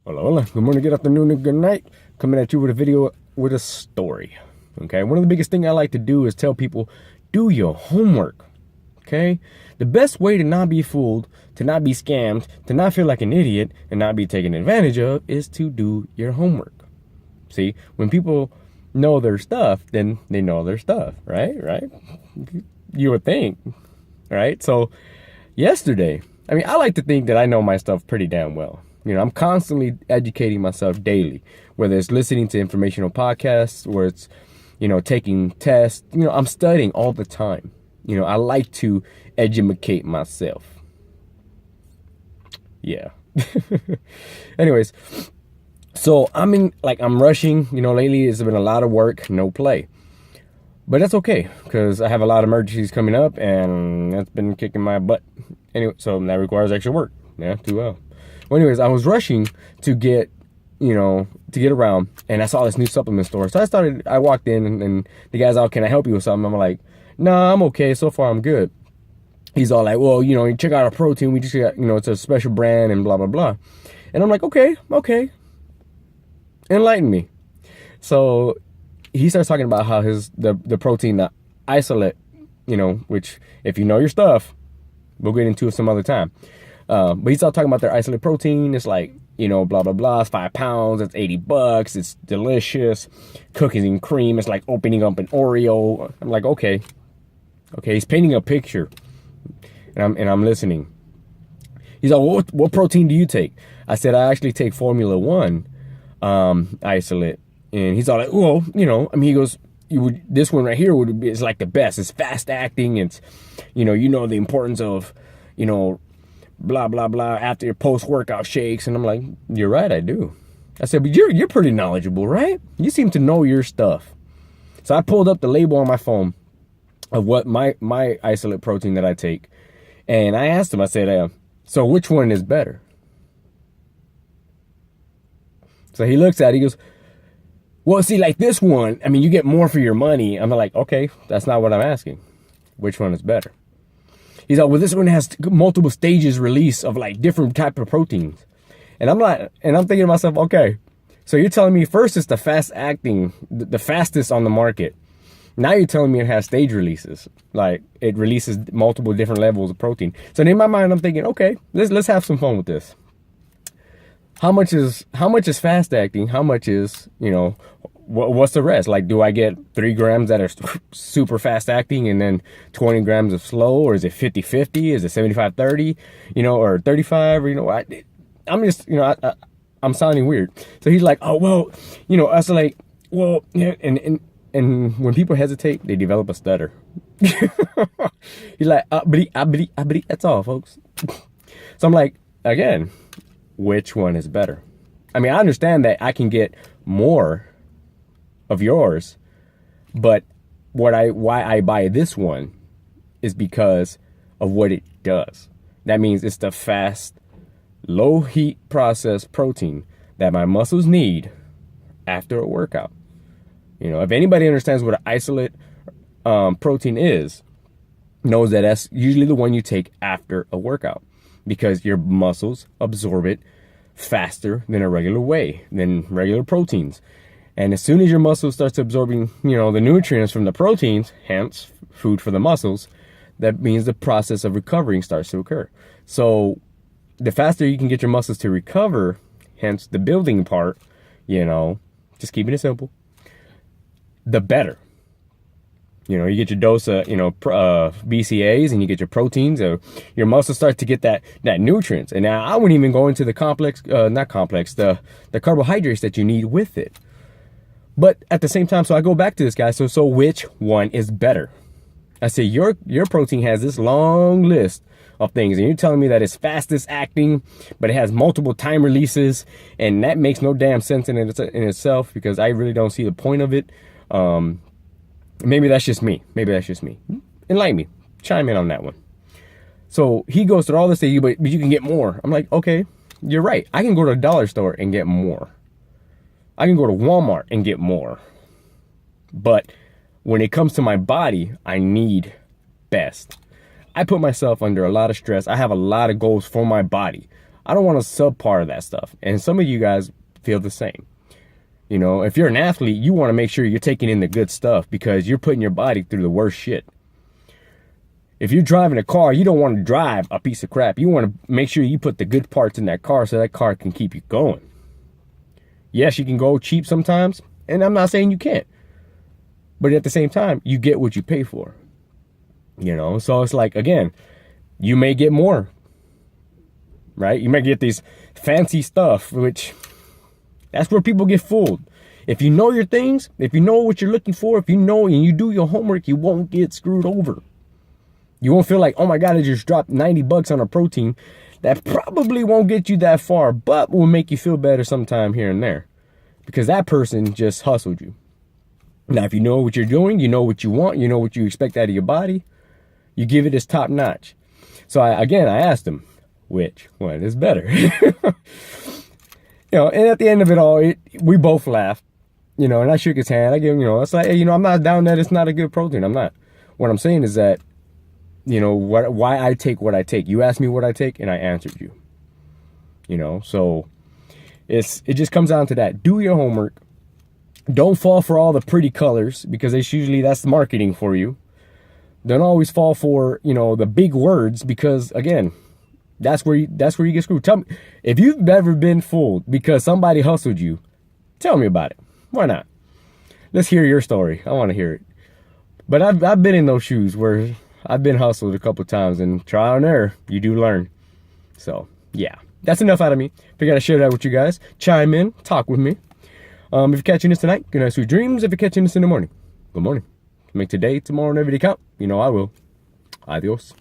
Hola, hola. Good morning, good afternoon, and good night. Coming at you with a video with a story. Okay, one of the biggest things I like to do is tell people, do your homework. Okay, the best way to not be fooled, to not be scammed, to not feel like an idiot, and not be taken advantage of is to do your homework. See, when people know their stuff, then they know their stuff, right? Right? You would think, right? So, yesterday, I like to think that I know my stuff pretty damn well. I'm constantly educating myself daily, whether it's listening to informational podcasts, or it's, taking tests. I'm studying all the time. I like to educate myself. Yeah. Anyways, so I'm rushing. Lately it's been a lot of work, no play. But that's okay, because I have a lot of emergencies coming up, and that's been kicking my butt. Anyway, so that requires extra work. Yeah, too well. Well, anyways, I was rushing to get around, and I saw this new supplement store. So I walked in, and the guy's all, can I help you with something? I'm like, nah, I'm okay. So far, I'm good. He's all like, well, you check out our protein. We just got, it's a special brand and blah, blah, blah. And I'm like, okay. Enlighten me. So he starts talking about how the protein, the isolate, which if you know your stuff, we'll get into it some other time. But he started talking about their isolate protein. It's like, blah, blah, blah. It's 5 pounds. It's $80. It's delicious. Cookies and cream. It's like opening up an Oreo. I'm like, okay. He's painting a picture, and I'm listening. He's like, what protein do you take? I said, I actually take Formula One isolate. And he's all like, well, he goes, this one right here is like the best. It's fast acting. It's, the importance of, blah, blah, blah, after your post-workout shakes. And I'm like, you're right, I do. I said, but you're pretty knowledgeable, right? You seem to know your stuff. So I pulled up the label on my phone of what my isolate protein that I take. And I asked him, I said, so which one is better? So he looks at it, he goes, well, see, like this one, you get more for your money. I'm like, okay, that's not what I'm asking. Which one is better? He's like, well, this one has multiple stages release of like different type of proteins. And I'm thinking to myself, okay, so you're telling me first it's the fast acting, the fastest on the market. Now you're telling me it has stage releases. Like it releases multiple different levels of protein. So in my mind, I'm thinking, okay, let's have some fun with this. How much is fast acting? How much is, what's the rest? Like, do I get 3 grams that are super fast acting and then 20 grams of slow? Or is it 50-50? Is it 75-30? Or 35? Or, I'm just, I'm sounding weird. So he's like, oh, well, I was like, well, yeah, and when people hesitate, they develop a stutter. He's like, that's all, folks. So I'm like, again, which one is better? I understand that I can get more of yours, but why I buy this one is because of what it does. That means it's the fast, low heat processed protein that my muscles need after a workout. If anybody understands what an isolate protein is, knows that that's usually the one you take after a workout, because your muscles absorb it faster than regular proteins. And as soon as your muscle starts absorbing, the nutrients from the proteins, hence food for the muscles, that means the process of recovering starts to occur. So the faster you can get your muscles to recover, hence the building part, just keeping it simple, the better. You get your dose of, BCAAs, and you get your proteins. Your muscles start to get that nutrients. And now I wouldn't even go into the the carbohydrates that you need with it. But at the same time, so I go back to this guy. So which one is better? I say, your protein has this long list of things, and you're telling me that it's fastest acting, but it has multiple time releases, and that makes no damn sense in itself, because I really don't see the point of it. Maybe that's just me. Enlighten me. Chime in on that one. So he goes through all this, but you can get more. I'm like, okay, you're right. I can go to a dollar store and get more. I can go to Walmart and get more. But when it comes to my body, I need best. I put myself under a lot of stress. I have a lot of goals for my body. I don't want a subpar of that stuff. And some of you guys feel the same. You know, if you're an athlete, you want to make sure you're taking in the good stuff because you're putting your body through the worst shit. If you're driving a car, you don't want to drive a piece of crap. You want to make sure you put the good parts in that car so that car can keep you going. Yes, you can go cheap sometimes, and I'm not saying you can't. But at the same time, you get what you pay for. You know, so it's like, again, you may get more, right? You might get these fancy stuff, which that's where people get fooled. If you know your things, if you know what you're looking for, if you know and you do your homework, you won't get screwed over. You won't feel like, oh my God, I just dropped $90 on a protein. That probably won't get you that far, but will make you feel better sometime here and there. Because that person just hustled you. Now, if you know what you're doing, you know what you want, you know what you expect out of your body, you give it as top notch. So I asked him, which one is better? You know, and at the end of it all, we both laughed, you know, and I shook his hand. I gave him, you know, it's like, hey, you know, I'm not down that it's not a good protein. I'm not. What I'm saying is that, you know, why I take what I take. You asked me what I take, and I answered you. You know, so it just comes down to that. Do your homework. Don't fall for all the pretty colors, because that's marketing for you. Don't always fall for, you know, the big words, because again, that's where you get screwed. Tell me if you've ever been fooled because somebody hustled you. Tell me about it. Why not? Let's hear your story. I want to hear it. But I've been in those shoes where I've been hustled a couple of times, and trial and error, you do learn. So yeah, that's enough out of me. Figured I'd share that with you guys. Chime in, talk with me. If you're catching this tonight, good night, sweet dreams. If you're catching this in the morning, good morning. Make today, tomorrow, and every day count. You know I will. Adios.